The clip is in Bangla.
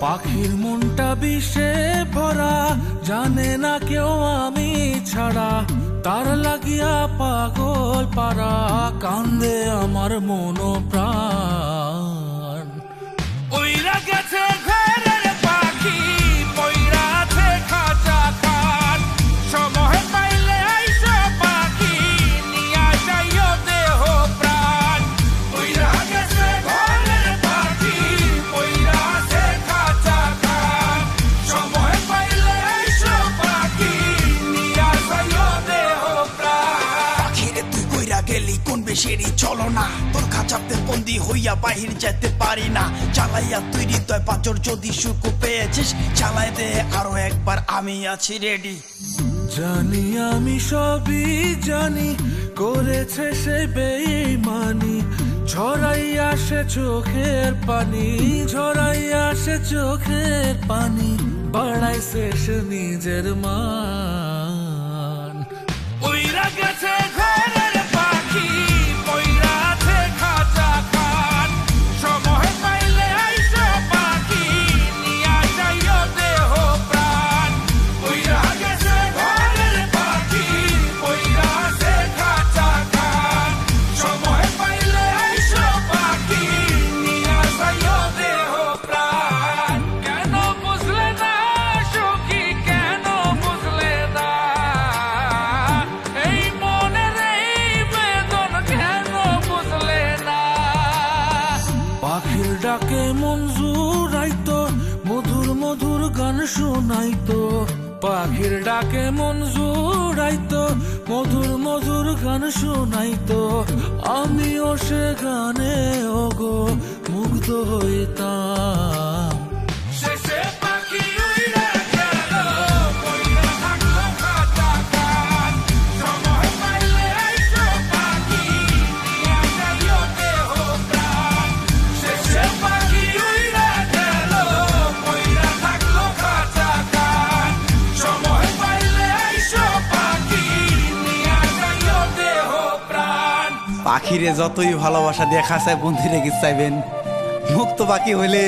পাখির মনটা বিষে ভরা, জানে না কেউ আমি ছাড়া, তার লাগিয়া পাগল পারা, কান্দে আমার মন প্রাণ। ওইরা গেছে ঘরের পাখি, পইরা আছে খাঁচা খান, সময় পাইলে আইসো পাখি, নিয়া যাইও দেহ প্রাণ। ওইরা গেছে ঘরের পাখি, পইরা আছে খাঁচা খান, সময় পাইলে আইসো পাখি, নিয়া যাইও দেহ প্রাণ। পাখিরে তুই কইরা গেলি কোন বেশেরই চলো না, তোর খাঁচাতে বন্দি হইয়া বাহির যেতে পারি না। চালাইয়া তুই হৃদয় পাঁচর, যদি সুখ পেয়েছিস চালাই দে আরো একবার, আমি আছি রেডি। জানি আমি সবই জানি, করেছে সে বেঈমানি, ঝরাইয়া সে চোখের পানি, ঝরাইয়া সে চোখের পানি, বাড়াইছে সে নিজের মান। ওইরা গেছে ঘরের পাখি, পইরা আছে খাঁচা খান, সময় পাইলে আইসো পাখি, নিয়া যাইও দেহ প্রাণ। ওইরা গেছে ঘরের পাখি, পইরা আছে খাঁচা খান, সময় পাইলে আইসো পাখি, নিয়া যাইও দেহ প্রাণ। কেন বুঝলে না সখী, কেন বুঝলে না এই মনের এই বেদন, কেন বুঝলে না? পাখির ডাকে মন জুড়াইতো, মধুর মধুর গান শোনাইতো, পাখির ডাকে মন জুড়াইতো, মধুর মধুর গান শোনাইতো, আমিও সে গানে ওগো মুগ্ধ হইতাম। শেষে পাখি উইড়া গেল, পইড়া থাকলো খাঁচা খান, সময় পাইলে আইসো পাখি, নিয়া যাইও দেহ প্রাণ। শেষে পাখি উইড়া গেল, পইড়া থাকলো খাঁচা খান, সময় পাইলে আইসো পাখি, নিয়া যাইও দেহ প্রাণ। পাখিরে যতই ভালোবাসা দিয়ে খাঁচায় বন্দি রেখে চাইবেন, মুক্ত পাখি হইলে